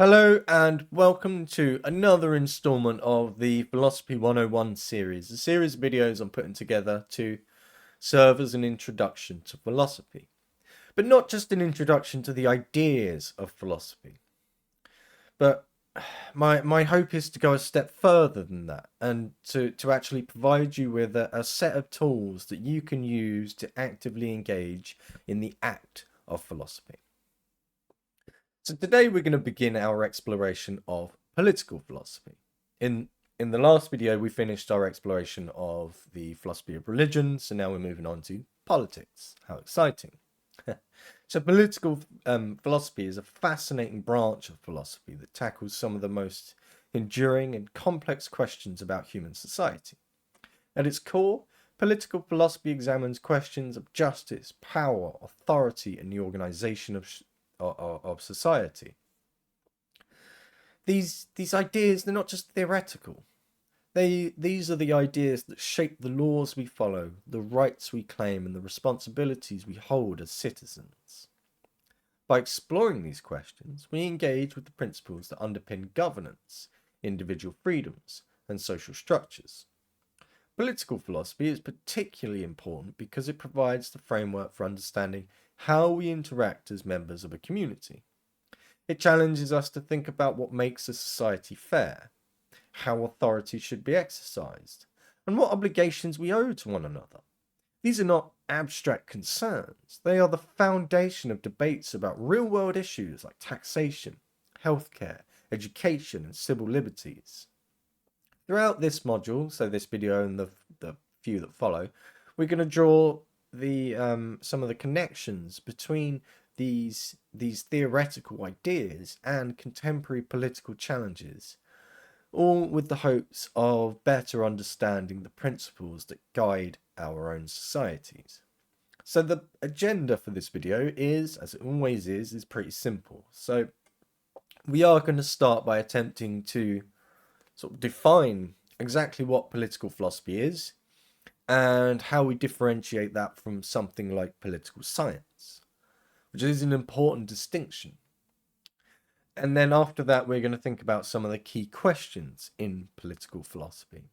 Hello and welcome to another installment of the Philosophy 101 series, a series of videos I'm putting together to serve as an introduction to philosophy. But not just an introduction to the ideas of philosophy, but my hope is to go a step further than that and to actually provide you with a set of tools that you can use to actively engage in the act of philosophy. So today we're going to begin our exploration of political philosophy. In the last video, we finished our exploration of the philosophy of religion, so now we're moving on to politics. How exciting. So political philosophy is a fascinating branch of philosophy that tackles some of the most enduring and complex questions about human society. At its core, political philosophy examines questions of justice, power, authority, and the organization of society. These ideas, they're not just theoretical. These are the ideas that shape the laws we follow, the rights we claim, and the responsibilities we hold as citizens. By exploring these questions, we engage with the principles that underpin governance, individual freedoms, and social structures. Political philosophy is particularly important because it provides the framework for understanding how we interact as members of a community. It challenges us to think about what makes a society fair, how authority should be exercised, and what obligations we owe to one another. These are not abstract concerns. They are the foundation of debates about real-world issues like taxation, healthcare, education, and civil liberties. Throughout this module, so this video and the few that follow, we're going to draw the some of the connections between these theoretical ideas and contemporary political challenges, all with the hopes of better understanding the principles that guide our own societies. So the agenda for this video is, as it always is pretty simple. So we are going to start by attempting to sort of define exactly what political philosophy is and how we differentiate that from something like political science, which is an important distinction. And then after that, we're going to think about some of the key questions in political philosophy.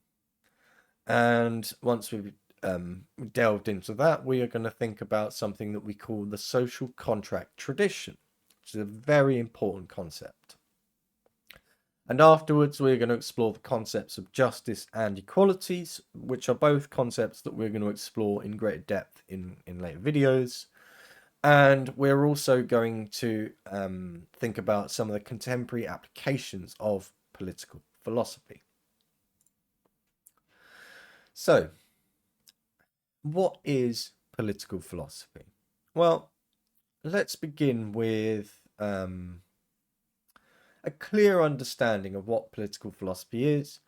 And once we've delved into that, we are going to think about something that we call the social contract tradition, which is a very important concept. And afterwards, we're going to explore the concepts of justice and equalities, which are both concepts that we're going to explore in greater depth in later videos. And we're also going to think about some of the contemporary applications of political philosophy. So, what is political philosophy? Well, let's begin with a clear understanding of what political philosophy is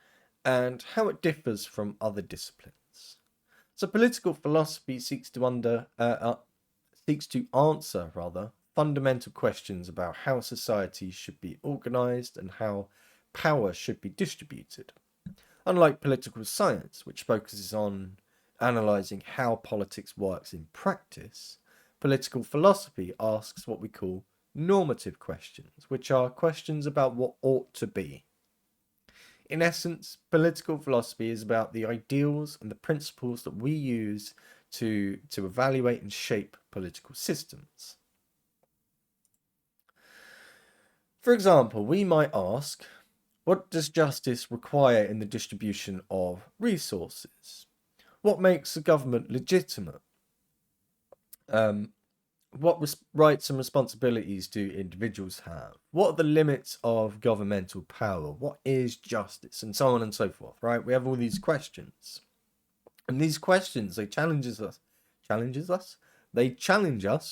and how it differs from other disciplines. So political philosophy seeks to answer fundamental questions about how society should be organized and how power should be distributed. Unlike political science, which focuses on analyzing how politics works in practice, political philosophy asks what we call normative questions, which are questions about what ought to be. In essence, political philosophy is about the ideals and the principles that we use to evaluate and shape political systems. For example, we might ask, what does justice require in the distribution of resources? What makes a government legitimate? What rights and responsibilities do individuals have? What are the limits of governmental power? What is justice? And so on and so forth, right? We have all these questions. And these questions, they challenge us,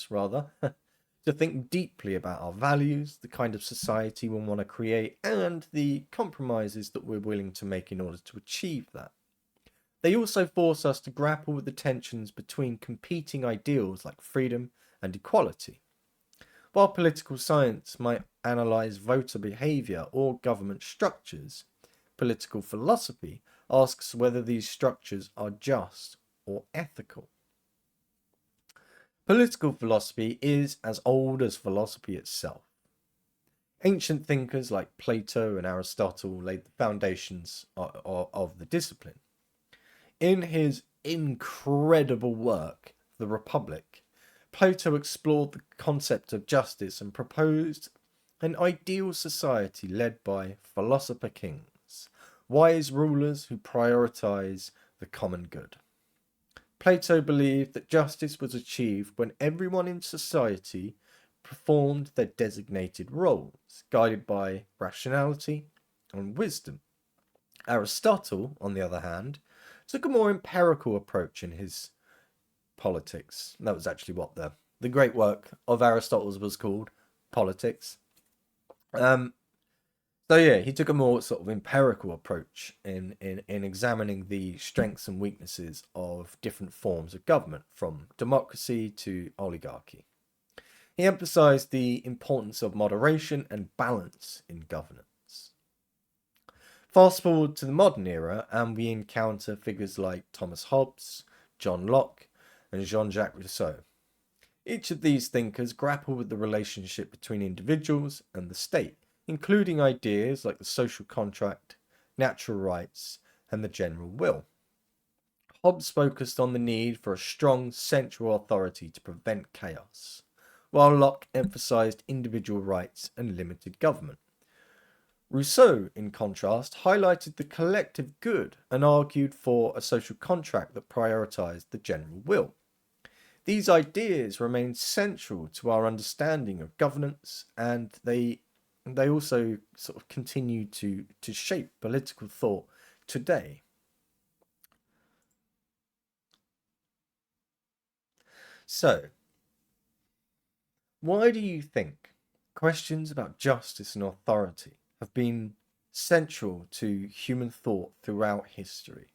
rather, to think deeply about our values, the kind of society we want to create, and the compromises that we're willing to make in order to achieve that. They also force us to grapple with the tensions between competing ideals like freedom and equality. While political science might analyze voter behavior or government structures, political philosophy asks whether these structures are just or ethical. Political philosophy is as old as philosophy itself. Ancient thinkers like Plato and Aristotle laid the foundations of the discipline. In his incredible work, The Republic, Plato explored the concept of justice and proposed an ideal society led by philosopher kings, wise rulers who prioritize the common good. Plato believed that justice was achieved when everyone in society performed their designated roles, guided by rationality and wisdom. Aristotle, on the other hand, took a more empirical approach in his politics. That was actually what the great work of Aristotle's was called, Politics. Um, so yeah, he took a more sort of empirical approach in examining the strengths and weaknesses of different forms of government, from democracy to oligarchy. He emphasized the importance of moderation and balance in governance. Fast forward to the modern era, and we encounter figures like Thomas Hobbes, John Locke, and Jean-Jacques Rousseau. Each of these thinkers grapple with the relationship between individuals and the state, including ideas like the social contract, natural rights, and the general will. Hobbes focused on the need for a strong central authority to prevent chaos, while Locke emphasized individual rights and limited government. Rousseau, in contrast, highlighted the collective good and argued for a social contract that prioritized the general will. These ideas remain central to our understanding of governance, and they also sort of continue to shape political thought today. So, why do you think questions about justice and authority have been central to human thought throughout history?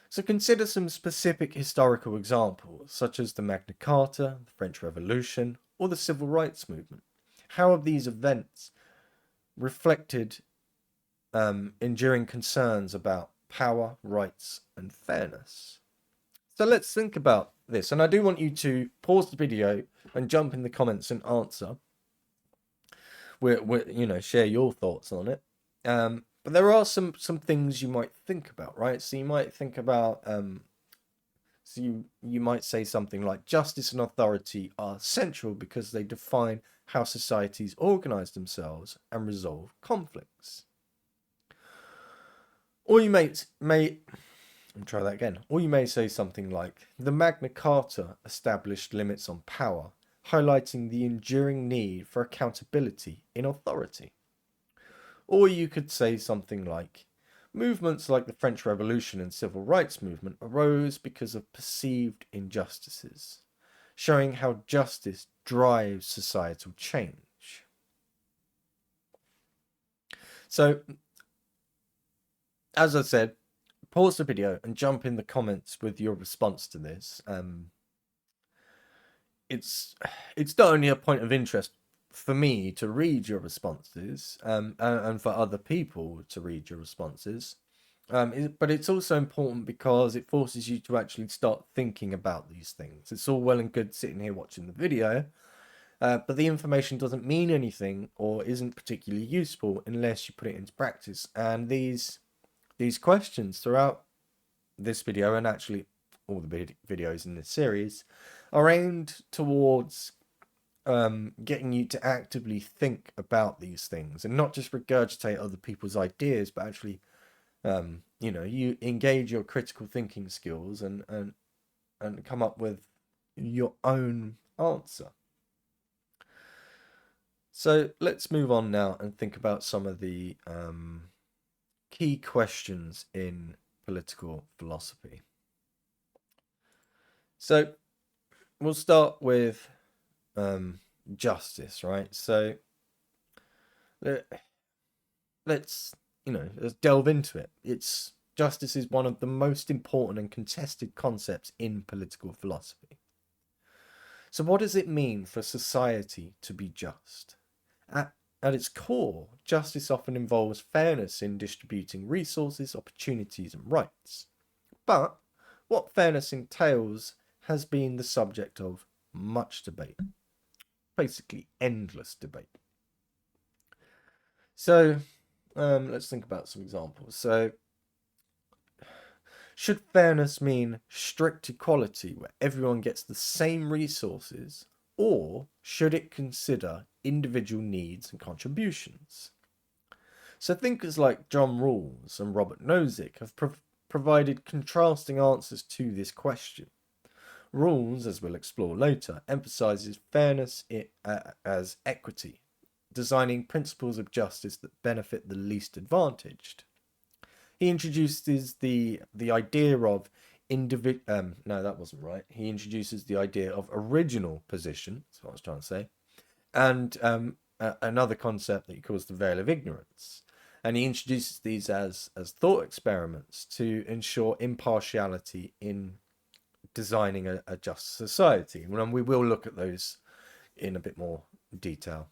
So consider some specific historical examples, such as the Magna Carta, the French Revolution, or the Civil Rights Movement. How have these events reflected enduring concerns about power, rights, and fairness? So let's think about this. And I do want you to pause the video and jump in the comments and answer. Share your thoughts on it. But there are some things you might think about, right? So you might think about, you might say something like justice and authority are central because they define how societies organize themselves and resolve conflicts. Or you may try that again. Or you may say something like the Magna Carta established limits on power, highlighting the enduring need for accountability in authority. Or you could say something like, movements like the French Revolution and Civil Rights Movement arose because of perceived injustices, showing how justice drives societal change. So, as I said, pause the video and jump in the comments with your response to this. It's not only a point of interest for me to read your responses, and for other people to read your responses, but it's also important because it forces you to actually start thinking about these things. It's all well and good sitting here watching the video, but the information doesn't mean anything or isn't particularly useful unless you put it into practice. And these questions throughout this video, and actually all the videos in this series, are aimed towards getting you to actively think about these things and not just regurgitate other people's ideas, but actually, you engage your critical thinking skills and come up with your own answer. So let's move on now and think about some of the key questions in political philosophy. So we'll start with justice, right? So let's delve into it. Justice is one of the most important and contested concepts in political philosophy. So what does it mean for society to be just? At its core, justice often involves fairness in distributing resources, opportunities, and rights. But what fairness entails has been the subject of much debate, basically endless debate. So let's think about some examples. So should fairness mean strict equality where everyone gets the same resources, or should it consider individual needs and contributions? So thinkers like John Rawls and Robert Nozick have provided contrasting answers to this question. Rawls, as we'll explore later, emphasizes fairness as equity, designing principles of justice that benefit the least advantaged. He introduces the idea of no, that wasn't right. He introduces the idea of original position. That's what I was trying to say, and another concept that he calls the veil of ignorance. And he introduces these as thought experiments to ensure impartiality in designing a just society. And we will look at those in a bit more detail.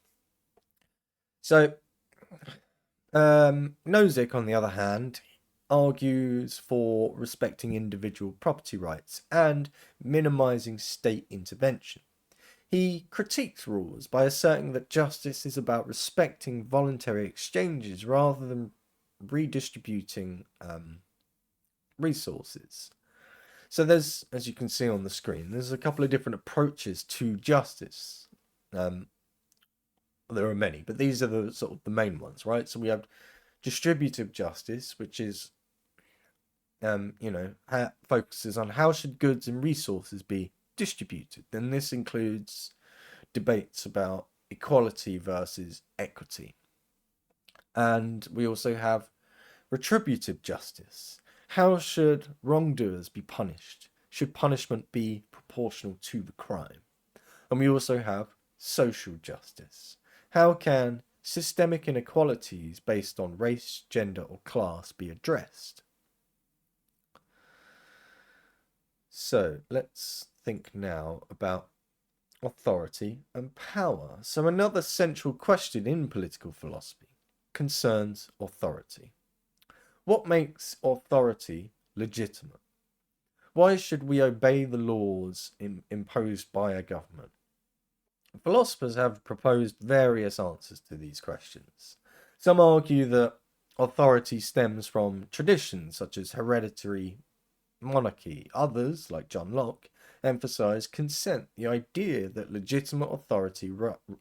So, Nozick, on the other hand, argues for respecting individual property rights and minimizing state intervention. He critiques Rawls by asserting that justice is about respecting voluntary exchanges rather than redistributing resources. So there's, as you can see on the screen, there's a couple of different approaches to justice. There are many, but these are the sort of the main ones, right? So we have distributive justice, which is, focuses on how should goods and resources be distributed. And this includes debates about equality versus equity. And we also have retributive justice. How should wrongdoers be punished? Should punishment be proportional to the crime? And we also have social justice. How can systemic inequalities based on race, gender, or class be addressed? So let's think now about authority and power. So another central question in political philosophy concerns authority. What makes authority legitimate? Why should we obey the laws imposed by a government? Philosophers have proposed various answers to these questions. Some argue that authority stems from traditions such as hereditary monarchy. Others, like John Locke, emphasize consent, the idea that legitimate authority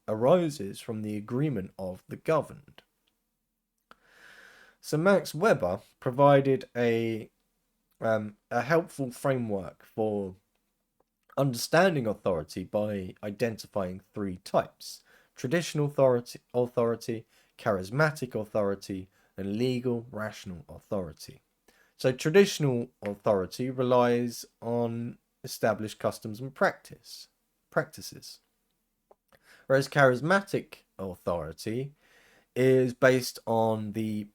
arises from the agreement of the governed. So Max Weber provided a helpful framework for understanding authority by identifying three types: traditional authority, charismatic authority, and legal rational authority. So traditional authority relies on established customs and practices, whereas charismatic authority is based on the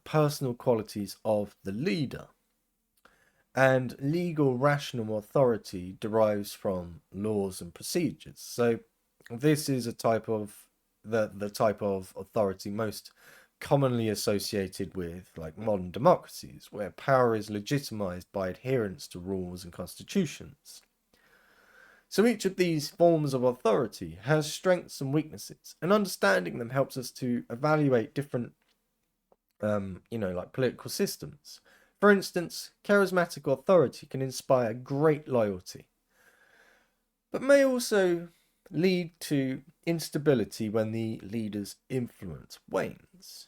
personal qualities of the leader. And legal rational authority derives from laws and procedures. So this is a type of the type of authority most commonly associated with like modern democracies, where power is legitimized by adherence to rules and constitutions. So each of these forms of authority has strengths and weaknesses, and understanding them helps us to evaluate different like political systems. For instance, charismatic authority can inspire great loyalty, but may also lead to instability when the leader's influence wanes.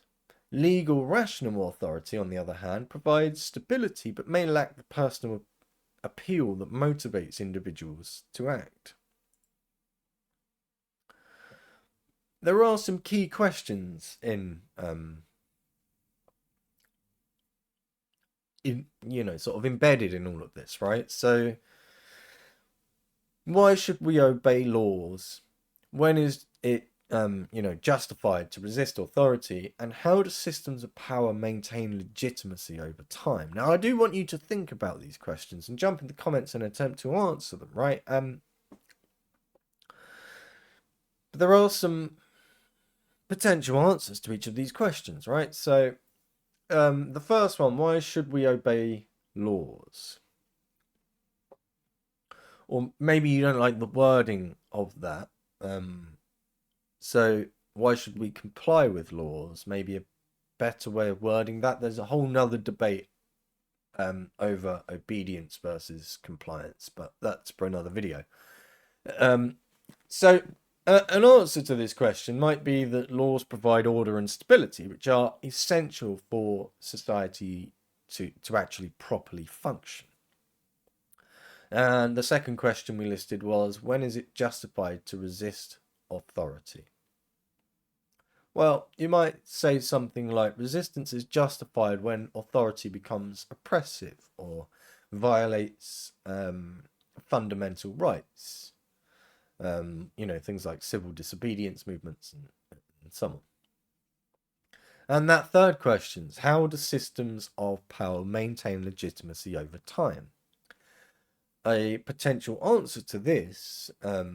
Legal rational authority, on the other hand, provides stability but may lack the personal appeal that motivates individuals to act. There are some key questions in sort of embedded in all of this, right? So why should we obey laws? When is it justified to resist authority? And how do systems of power maintain legitimacy over time? Now, I do want you to think about these questions and jump in the comments and attempt to answer them, right? But there are some potential answers to each of these questions, right? So the first one, why should we obey laws? Or maybe you don't like the wording of that. So why should we comply with laws? Maybe a better way of wording that. There's a whole nother debate over obedience versus compliance, but that's for another video. So an answer to this question might be that laws provide order and stability, which are essential for society to actually properly function. And the second question we listed was, when is it justified to resist authority? Well, you might say something like, resistance is justified when authority becomes oppressive or violates fundamental rights. Things like civil disobedience movements and so on. And that third question is, how do systems of power maintain legitimacy over time? A potential answer to this, at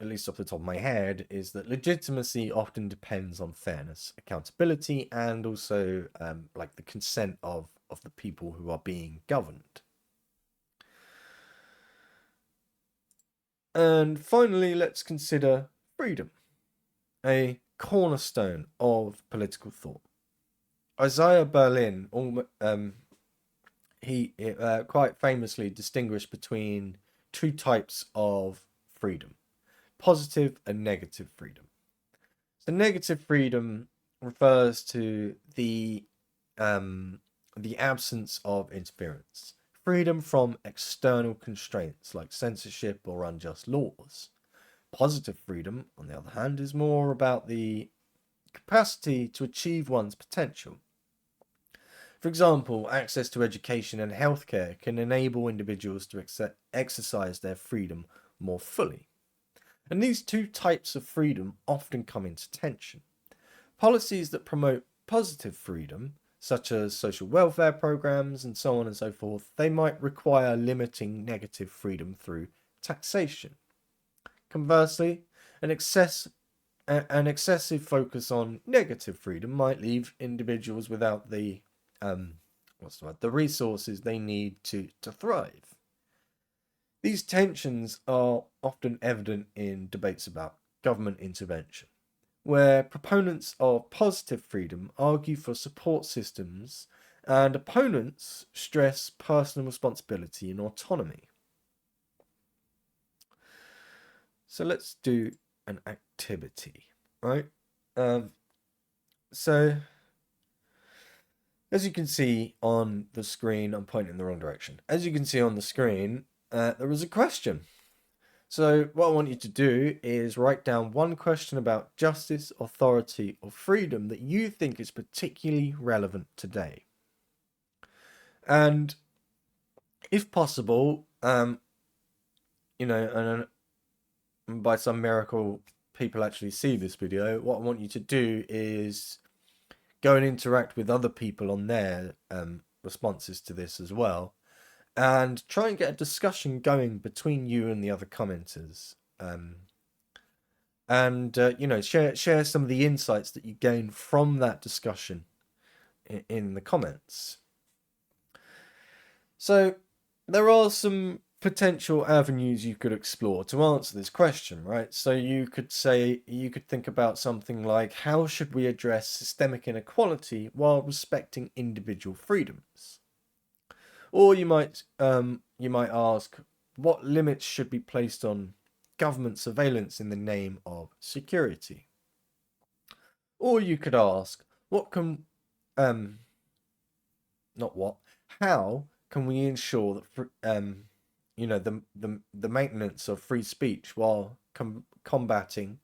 least off the top of my head, is that legitimacy often depends on fairness, accountability, and also like the consent of the people who are being governed. And finally, let's consider freedom, a cornerstone of political thought. Isaiah Berlin, he quite famously distinguished between two types of freedom: positive and negative freedom. So negative freedom refers to the absence of interference, freedom from external constraints like censorship or unjust laws. Positive freedom, on the other hand, is more about the capacity to achieve one's potential. For example, access to education and healthcare can enable individuals to exercise their freedom more fully. And these two types of freedom often come into tension. Policies that promote positive freedom, such as social welfare programs and so on and so forth, they might require limiting negative freedom through taxation. Conversely, an excessive focus on negative freedom might leave individuals without the resources they need to thrive. These tensions are often evident in debates about government intervention, where proponents of positive freedom argue for support systems and opponents stress personal responsibility and autonomy. So let's do an activity, right? So as you can see on the screen, I'm pointing in the wrong direction. As you can see on the screen, there was a question. So what I want you to do is write down one question about justice, authority, or freedom that you think is particularly relevant today. And if possible, and by some miracle, people actually see this video, what I want you to do is go and interact with other people on their responses to this as well, and try and get a discussion going between you and the other commenters, share some of the insights that you gain from that discussion in the comments. So there are some potential avenues you could explore to answer this question, right? So you could think about something like, how should we address systemic inequality while respecting individual freedoms? Or you might ask, what limits should be placed on government surveillance in the name of security? Or you could ask, how can we ensure that the maintenance of free speech while combating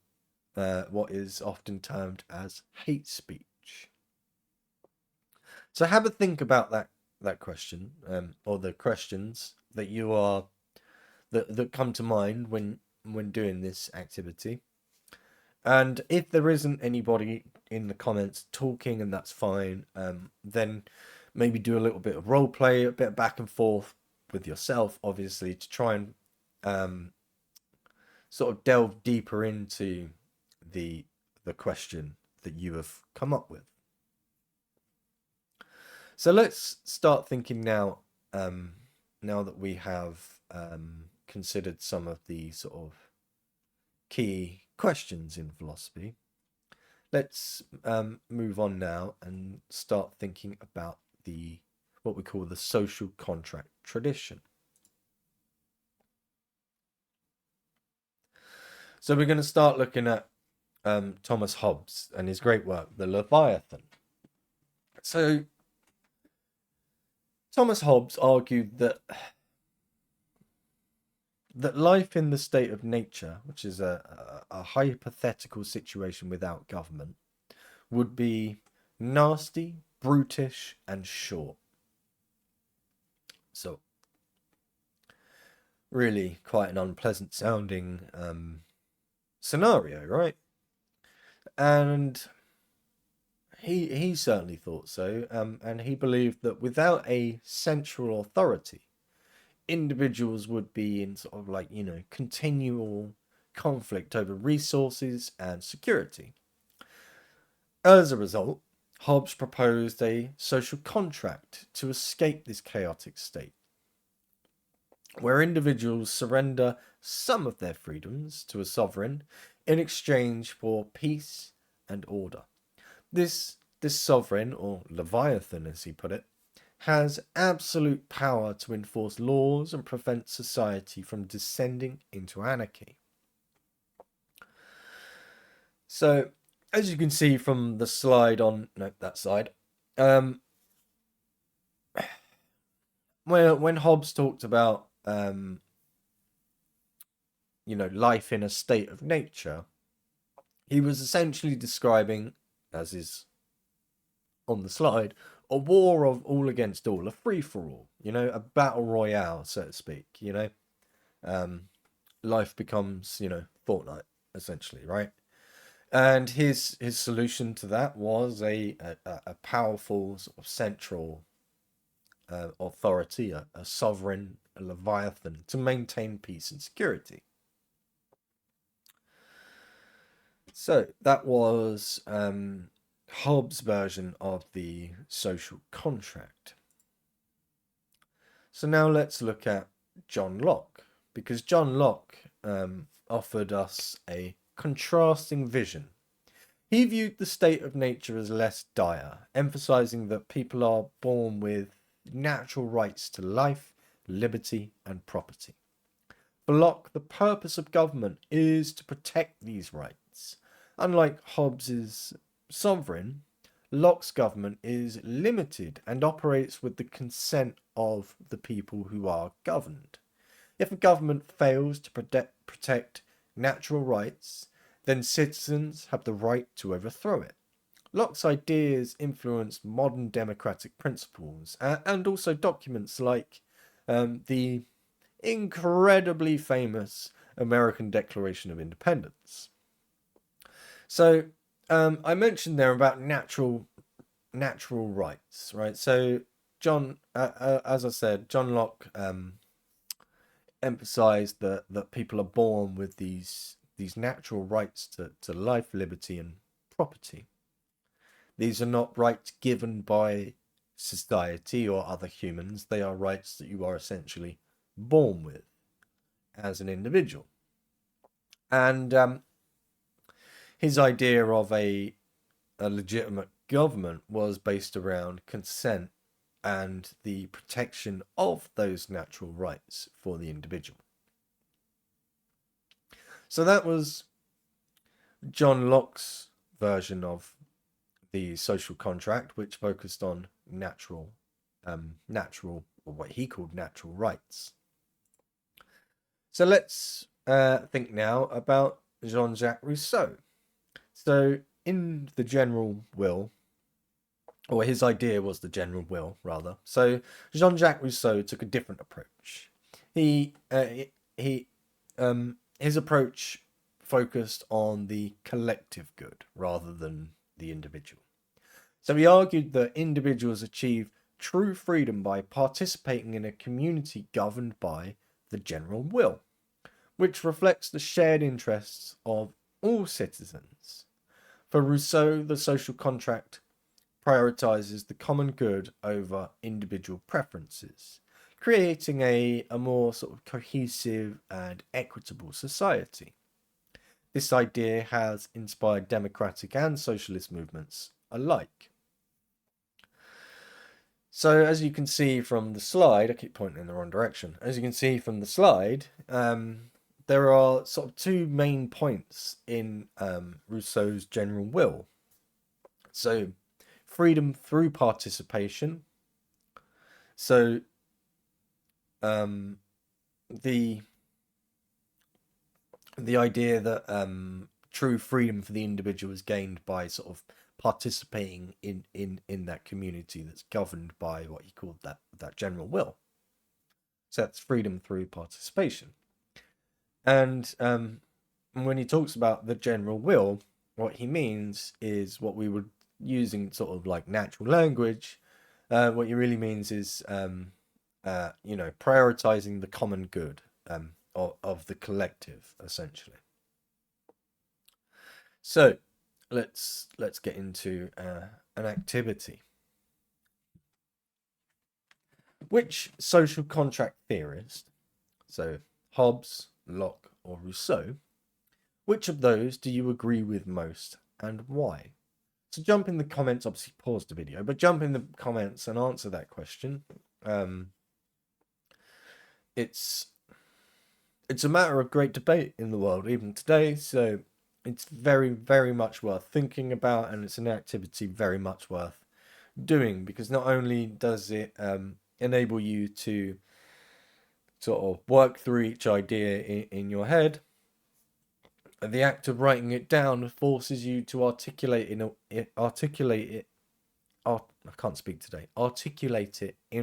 what is often termed as hate speech? So have a think about that question, or the questions that that come to mind when doing this activity. And if there isn't anybody in the comments talking, and that's fine, then maybe do a little bit of role play, a bit of back and forth with yourself, obviously, to try and sort of delve deeper into the question that you have come up with. So let's start thinking now, now that we have considered some of the sort of key questions in philosophy. let's move on now and start thinking about what we call the social contract tradition. So we're going to start looking at Thomas Hobbes and his great work, The Leviathan. So Thomas Hobbes argued that life in the state of nature, which is a hypothetical situation without government, would be nasty, brutish, and short. So really quite an unpleasant sounding scenario, right? And he certainly thought so, and he believed that without a central authority, individuals would be in sort of like, continual conflict over resources and security. As a result, Hobbes proposed a social contract to escape this chaotic state, where individuals surrender some of their freedoms to a sovereign in exchange for peace and order. This sovereign, or Leviathan as he put it, has absolute power to enforce laws and prevent society from descending into anarchy. So, as you can see from the slide on that side, when Hobbes talked about life in a state of nature, he was essentially describing, as is on the slide, a war of all against all, a free-for-all, a battle royale, so to speak. Life becomes, Fortnite, essentially, right? And his solution to that was a powerful sort of central authority, a sovereign, a Leviathan, to maintain peace and security. So that was Hobbes' version of the social contract. So now let's look at John Locke, because John Locke offered us a contrasting vision. He viewed the state of nature as less dire, emphasizing that people are born with natural rights to life, liberty, and property. For Locke, the purpose of government is to protect these rights. Unlike Hobbes's sovereign, Locke's government is limited and operates with the consent of the people who are governed. If a government fails to protect natural rights, then citizens have the right to overthrow it. Locke's ideas influenced modern democratic principles and also documents like the incredibly famous American Declaration of Independence. So I mentioned there about natural rights, right? So as I said, John Locke emphasized that people are born with these natural rights to life, liberty, and property. These are not rights given by society or other humans. They are rights that you are essentially born with as an individual. And his idea of a legitimate government was based around consent and the protection of those natural rights for the individual. So that was John Locke's version of the social contract, which focused on natural, or what he called natural rights. So let's think now about Jean-Jacques Rousseau. So in the general will, or his idea was the general will, rather. So Jean-Jacques Rousseau took a different approach. His approach focused on the collective good rather than the individual. So he argued that individuals achieve true freedom by participating in a community governed by the general will, which reflects the shared interests of all citizens. For Rousseau, the social contract prioritizes the common good over individual preferences, creating a more sort of cohesive and equitable society. this idea has inspired democratic and socialist movements alike. So as you can see from the slide, I keep pointing in the wrong direction. As you can see from the slide, there are sort of two main points in Rousseau's general will. So freedom through participation. So the idea that true freedom for the individual is gained by sort of participating in that community that's governed by what he called that general will. So that's freedom through participation. And when he talks about the general will, what he means is what we would use in sort of like natural language. What he really means is prioritizing the common good of the collective, essentially. So let's get into an activity. Which social contract theorist, so Hobbes, Locke, or Rousseau, which of those do you agree with most and why? So jump in the comments, obviously pause the video, but jump in the comments and answer that question. It's a matter of great debate in the world even today, so it's very, very much worth thinking about, and it's an activity very much worth doing, because not only does it enable you to sort of work through each idea in your head, the act of writing it down forces you to articulate it in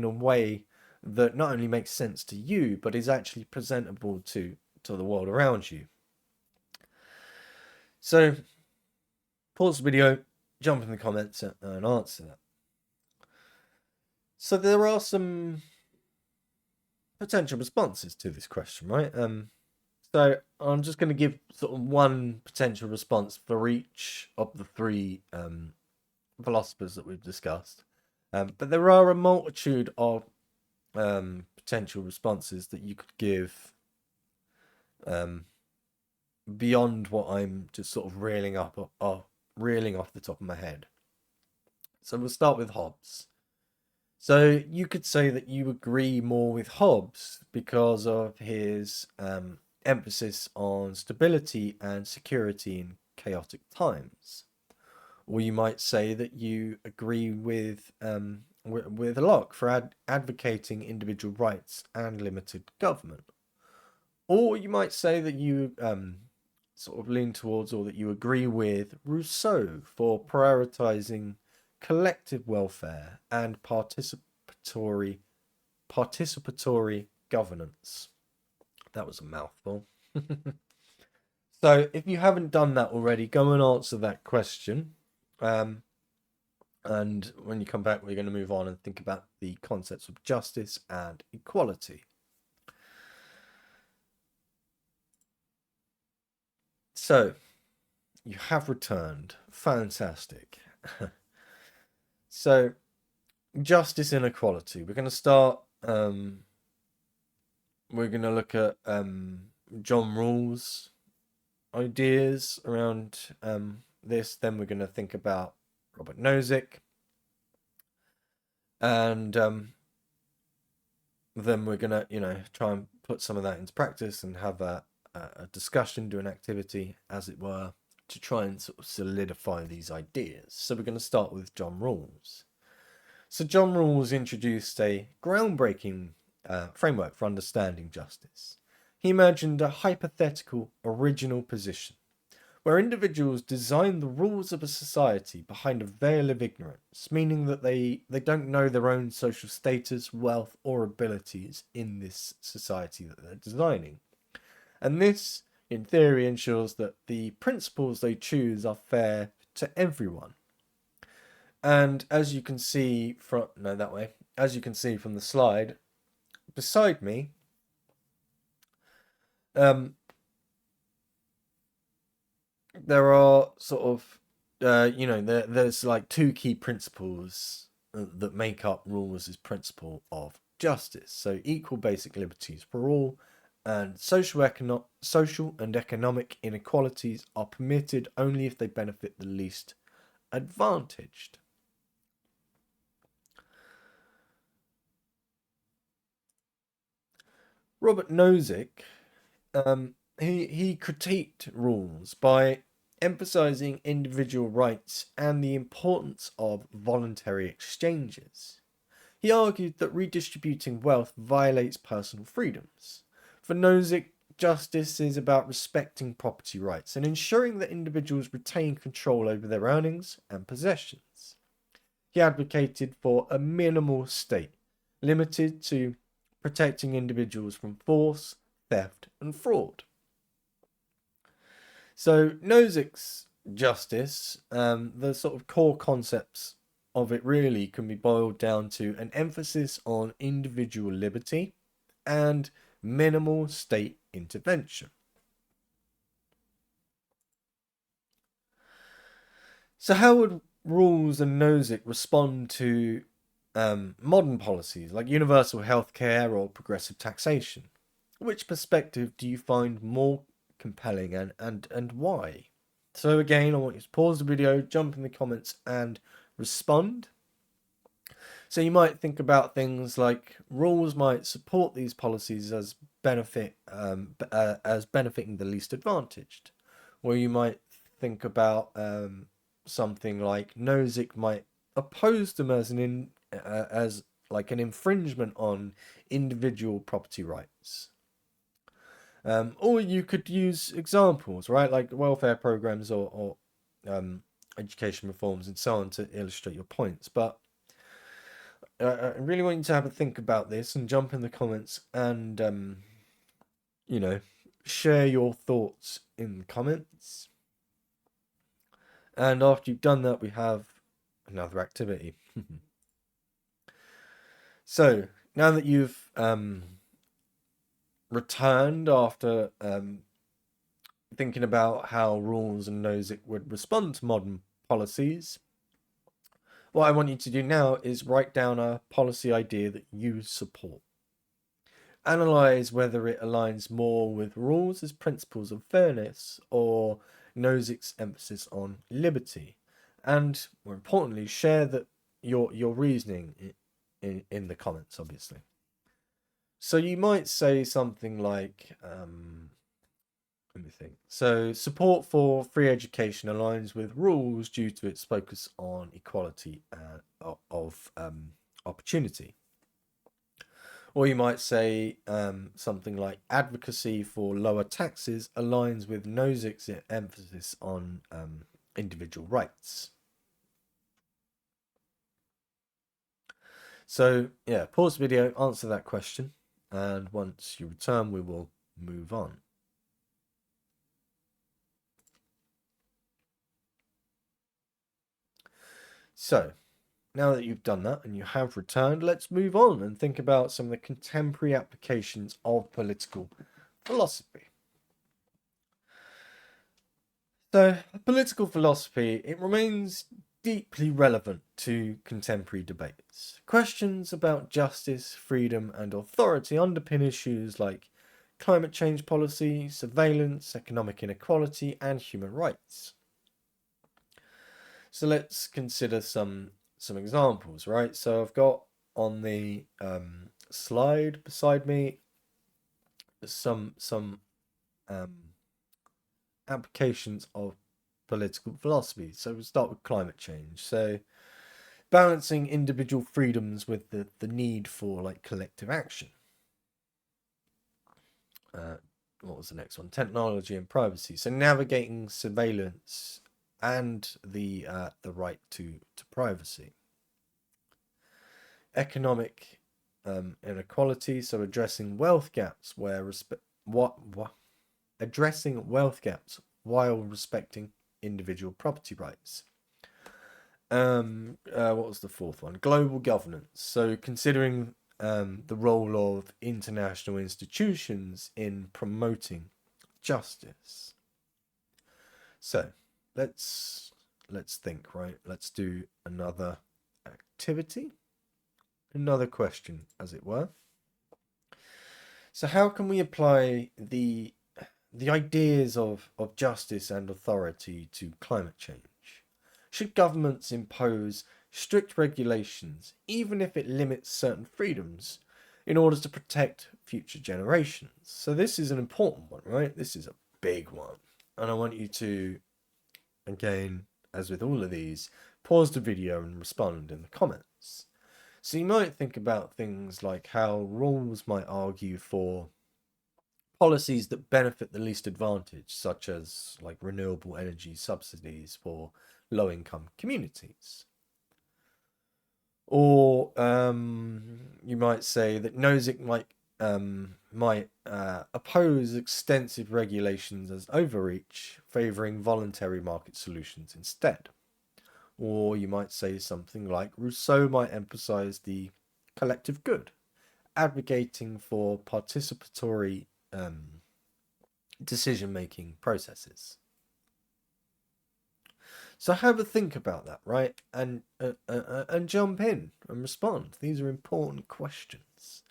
a way that not only makes sense to you, but is actually presentable to the world around you. So pause the video, jump in the comments and answer that. So there are some potential responses to this question, right? So I'm just going to give sort of one potential response for each of the three philosophers that we've discussed. But there are a multitude of potential responses that you could give beyond what I'm just sort of reeling off the top of my head. So we'll start with Hobbes. So you could say that you agree more with Hobbes because of his emphasis on stability and security in chaotic times. Or you might say that you agree with Locke for advocating individual rights and limited government. Or you might say that you sort of lean towards, or that you agree with Rousseau for prioritizing collective welfare and participatory governance. That was a mouthful. So if you haven't done that already, go and answer that question. And when you come back, we're going to move on and think about the concepts of justice and equality. So you have returned. Fantastic. So justice and equality. We're going to start. We're going to look at John Rawls' ideas around this. Then we're going to think about Robert Nozick, and then we're going to try and put some of that into practice and have a discussion, do an activity, as it were, to try and sort of solidify these ideas. So we're going to start with John Rawls. So John Rawls introduced a groundbreaking framework for understanding justice. He imagined a hypothetical original position where individuals design the rules of a society behind a veil of ignorance, meaning that they don't know their own social status, wealth, or abilities in this society that they're designing. And this, in theory, ensures that the principles they choose are fair to everyone. And as you can see from as you can see from the slide beside me, there are sort of there's like two key principles that make up Rawls's principle of justice. So equal basic liberties for all And social and economic inequalities are permitted only if they benefit the least advantaged. Robert Nozick, he critiqued Rawls by emphasizing individual rights and the importance of voluntary exchanges. He argued that redistributing wealth violates personal freedoms. For Nozick, justice is about respecting property rights and ensuring that individuals retain control over their earnings and possessions. He advocated for a minimal state, limited to protecting individuals from force, theft, and fraud. So Nozick's justice, the sort of core concepts of it really can be boiled down to an emphasis on individual liberty and minimal state intervention. So how would Rawls and Nozick respond to modern policies like universal healthcare or progressive taxation? Which perspective do you find more compelling and why? So again, I want you to pause the video, jump in the comments and respond. So you might think about things like Rawls might support these policies as benefiting the least advantaged, or you might think about something like Nozick might oppose them as an infringement on individual property rights. Or you could use examples, right, like welfare programs or education reforms and so on to illustrate your points. But I really want you to have a think about this and jump in the comments and, share your thoughts in the comments. And after you've done that, we have another activity. So now that you've returned after thinking about how Rawls and Nozick would respond to modern policies, what I want you to do now is write down a policy idea that you support. Analyze whether it aligns more with Rawls' principles of fairness or Nozick's emphasis on liberty. And more importantly, share your reasoning in the comments, obviously. So you might say something like, let me think. So support for free education aligns with Rawls due to its focus on equality of opportunity. Or you might say something like advocacy for lower taxes aligns with Nozick's emphasis on individual rights. So yeah, pause the video, answer that question, and once you return, we will move on. So now that you've done that and you have returned, let's move on and think about some of the contemporary applications of political philosophy. So political philosophy, it remains deeply relevant to contemporary debates. Questions about justice, freedom, and authority underpin issues like climate change policy, surveillance, economic inequality, and human rights. So let's consider some examples, right? So I've got on the slide beside me some applications of political philosophy. So we'll start with climate change. So balancing individual freedoms with the need for like collective action. What was the next one? Technology and privacy. So navigating surveillance and the right to privacy. Economic inequality. So addressing wealth gaps addressing wealth gaps while respecting individual property rights. What was the fourth one? Global governance. So considering the role of international institutions in promoting justice. So let's think, right? Let's do another activity, another question, as it were. So how can we apply the ideas of justice and authority to climate change? Should governments impose strict regulations, even if it limits certain freedoms, in order to protect future generations? So this is an important one, right? This is a big one. And I want you to, again, as with all of these, pause the video and respond in the comments. So you might think about things like how Rawls might argue for policies that benefit the least advantaged, such as like renewable energy subsidies for low-income communities. Or you might say that Nozick might oppose extensive regulations as overreach, favouring voluntary market solutions instead. Or you might say something like Rousseau might emphasise the collective good, advocating for participatory decision-making processes. So have a think about that, right? And jump in and respond. These are important questions.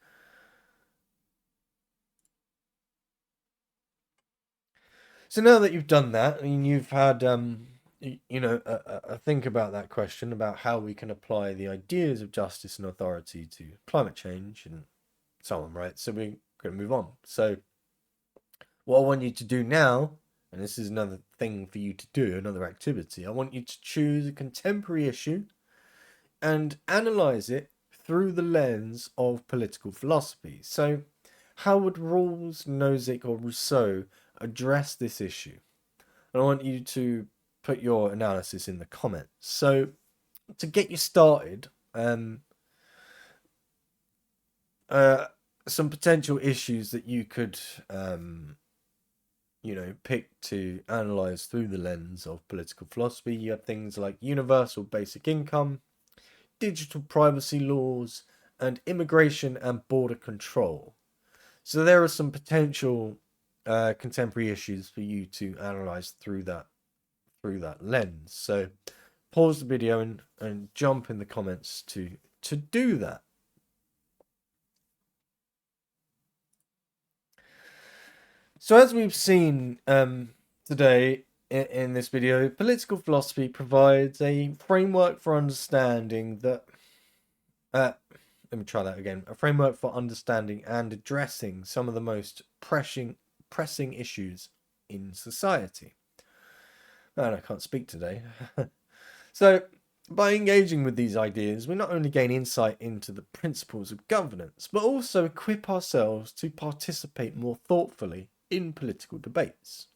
So now that you've done that, and you've had a think about that question about how we can apply the ideas of justice and authority to climate change and so on, right? So we're going to move on. So what I want you to do now, and this is another thing for you to do, another activity, I want you to choose a contemporary issue and analyze it through the lens of political philosophy. So how would Rawls, Nozick, or Rousseau address this issue? And I want you to put your analysis in the comments. So to get you started, some potential issues that you could pick to analyze through the lens of political philosophy. You have things like universal basic income, digital privacy laws, and immigration and border control. So there are some potential contemporary issues for you to analyze through that lens. So pause the video and jump in the comments to do that. So as we've seen today in this video, political philosophy provides a framework for understanding that, let me try that again, a framework for understanding and addressing some of the most pressing issues in society. And I can't speak today. So by engaging with these ideas, we not only gain insight into the principles of governance, but also equip ourselves to participate more thoughtfully in political debates.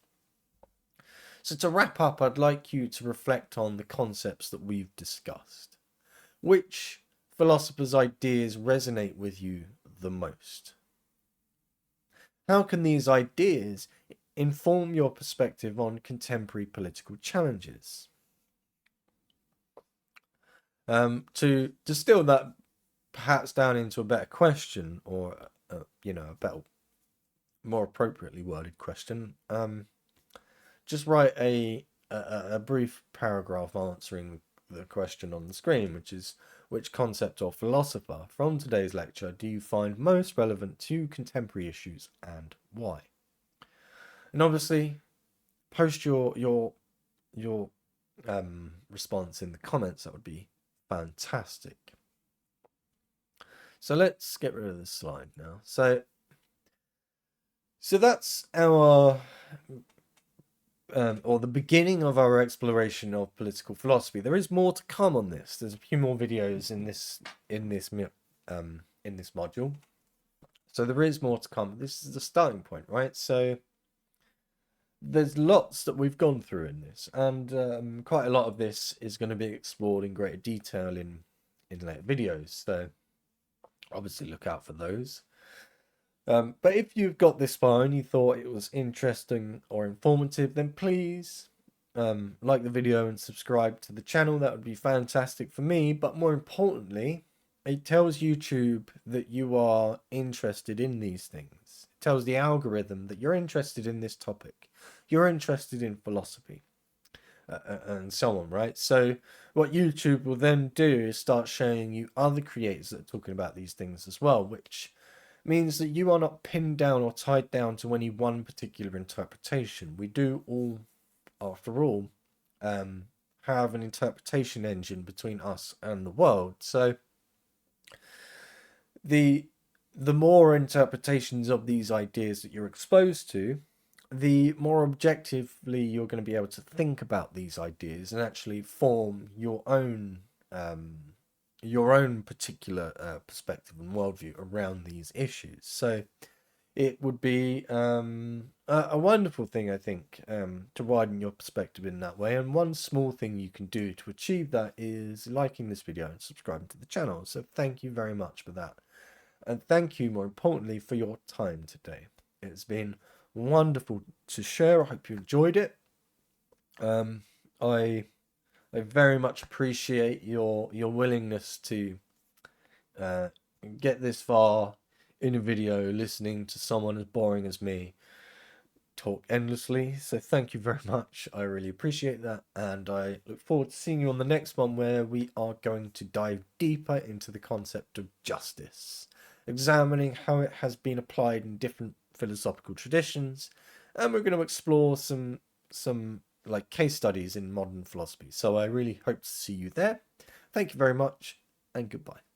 So to wrap up, I'd like you to reflect on the concepts that we've discussed. Which philosophers' ideas resonate with you the most? How can these ideas inform your perspective on contemporary political challenges? To distill that perhaps down into a better question, or a better, more appropriately worded question, just write a brief paragraph answering the question on the screen, which is, which concept or philosopher from today's lecture do you find most relevant to contemporary issues and why? And obviously post your response in the comments. That would be fantastic. So let's get rid of this slide now. So that's our or the beginning of our exploration of political philosophy. There is more to come on this. There's a few more videos in this module. So there is more to come. This is the starting point, right? So there's lots that we've gone through in this, and quite a lot of this is going to be explored in greater detail in later videos. So obviously look out for those. But if you've got this far and you thought it was interesting or informative, then please like the video and subscribe to the channel. That would be fantastic for me. But more importantly, it tells YouTube that you are interested in these things. It tells the algorithm that you're interested in this topic. You're interested in philosophy and so on, right? So what YouTube will then do is start showing you other creators that are talking about these things as well, which means that you are not pinned down or tied down to any one particular interpretation. We do all, after all, have an interpretation engine between us and the world. So the more interpretations of these ideas that you're exposed to, the more objectively you're going to be able to think about these ideas and actually form your own particular perspective and worldview around these issues. So it would be a wonderful thing, I think, to widen your perspective in that way. And one small thing you can do to achieve that is liking this video and subscribing to the channel. So thank you very much for that. And thank you, more importantly, for your time today. It's been wonderful to share. I hope you enjoyed it. I very much appreciate your willingness to get this far in a video, listening to someone as boring as me talk endlessly. So thank you very much. I really appreciate that, and I look forward to seeing you on the next one, where we are going to dive deeper into the concept of justice, examining how it has been applied in different philosophical traditions, and we're going to explore some like case studies in modern philosophy. So I really hope to see you there. Thank you very much, and goodbye.